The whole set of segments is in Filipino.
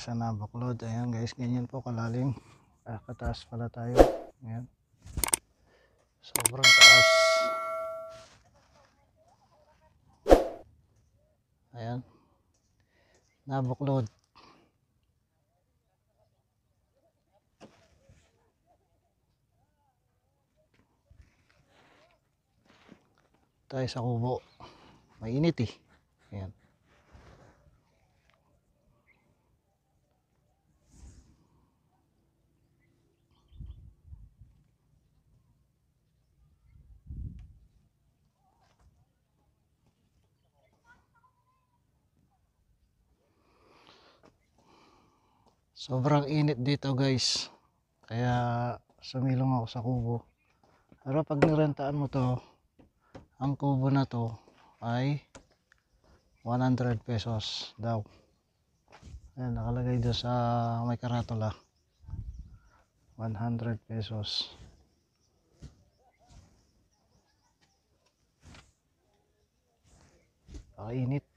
sa nabaklod. Ayan guys, ganyan po kalalim. Kataas pala tayo. Ayan, sobrang taas. Ayan, nabaklod. Tayo sa kubo, mainit eh. Ayan, sobrang init dito guys, kaya sumilong ako sa kubo. Pero pag nirentaan mo to, ang kubo na to ay 100 pesos daw. Ayan, nakalagay doon sa may karatula, 100 pesos. Init.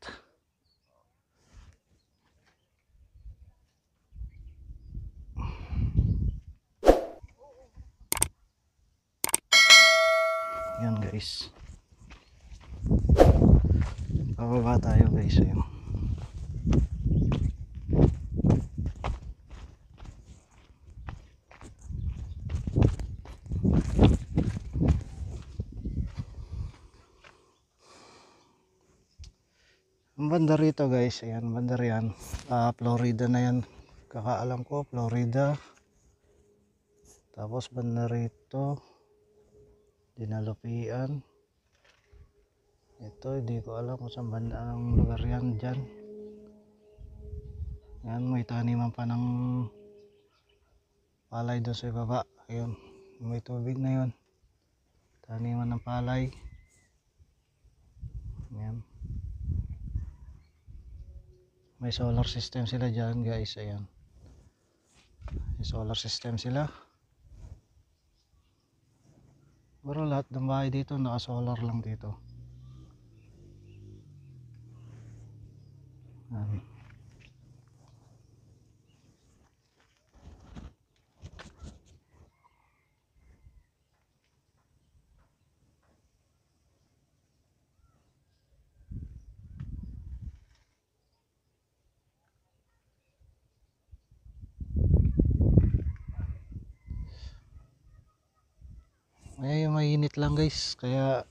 Yan guys, pababa tayo guys. Ayun, ang banda rito guys, ayan, banda riyan, Florida na yan, kakaalam ko Florida. Tapos banda rito Dinalupian. Ito hindi ko alam kung saan banda ang lugar yan dyan. Yan, may taniman pa ng palay doon sa baba. Ayun, may tubig na yun, taniman ng palay. Yan, may solar system sila dyan guys. Ayan, may solar system sila. Pero lahat ng bahay dito naka solar lang dito. Yan. Ay, mainit lang guys, kaya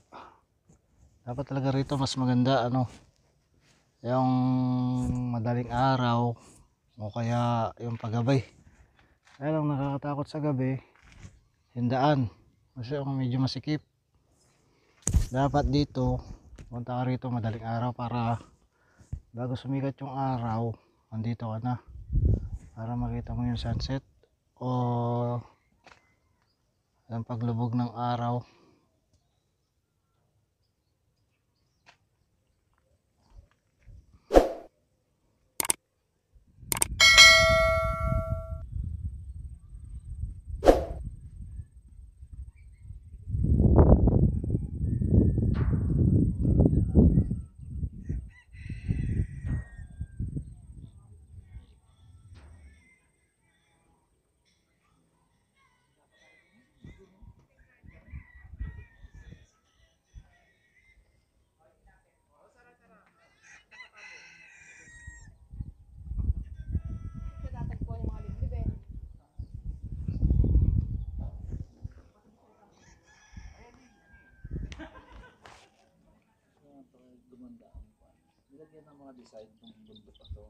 dapat talaga rito mas maganda yung madaling araw o kaya yung paggabi. Kaya lang nakakatakot sa gabi yung daan, kasi medyo masikip. Dapat dito punta ka rito madaling araw para bago sumikat yung araw andito ka na, para makita mo yung sunset o ang paglubog ng araw. Nilagyan ng mga design ng bundok pa to.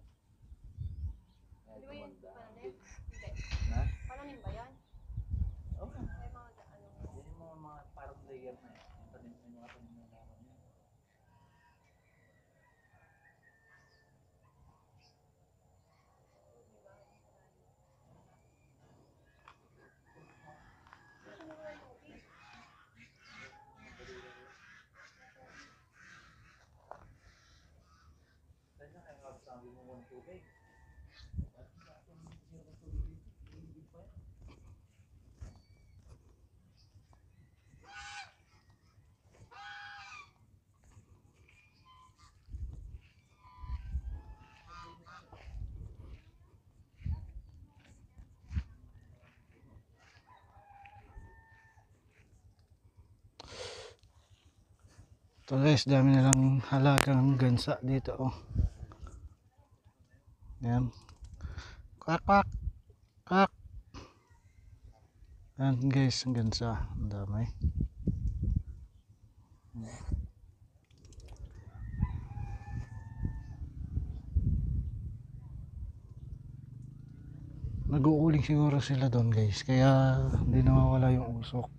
Ay, gumanda. Na? Pananim ba yan? Oo. May mga ano. Yan yung mga parang layer na yan. Yung tanim, may mga tanim na naman yan. Kaya kaya sabi mo ng tubig. Ito guys, dami nilang halagang gansa dito. Oh. Yan. Kwak kwak. Kwak. Yan guys, ang gansa. Ang dami. Nag-uuling siguro sila doon guys, kaya hindi nawawala yung usok.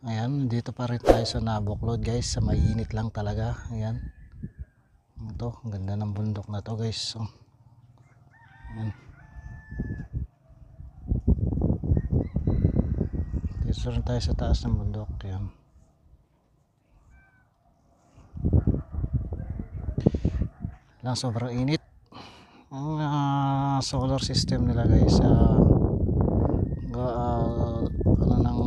Ayan, dito pa rin tayo sa Nabuklod guys, sa mainit lang talaga. Ayan, ito, ang ganda ng bundok na to guys. Ayan. Dito rin tayo sa taas ng bundok. Ayan. Lang sobrang init. Ang solar system nila guys, ano ng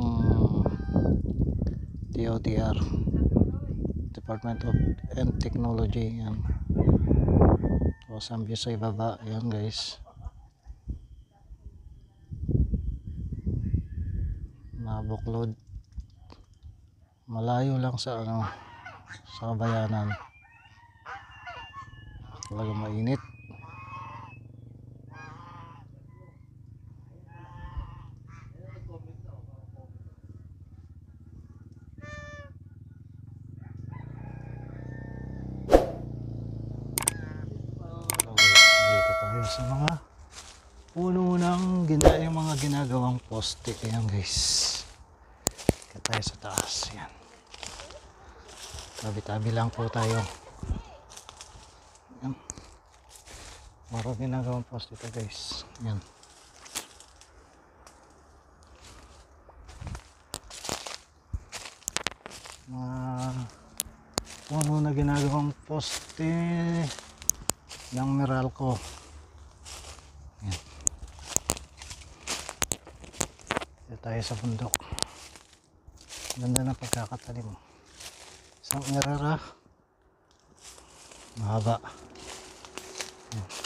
DOTR, Department of and Technology. Yan. Tapos ang view sa ibaba. Yan guys, Nabuklod, malayo lang sa sa kabayanan. Talaga mainit. Dito tayo sa mga puno ng yung mga ginagawang poste. Ayan guys, dito tayo sa taas. Yan, tabi-tabi lang po tayo. Yan, marami ginagawang poste dito guys. Yan, puno na ginagawang poste ng Meralco. Yan, dito tayo sa bundok. Ganda ng pagkakatanim. Isang erara mahaba. Yan.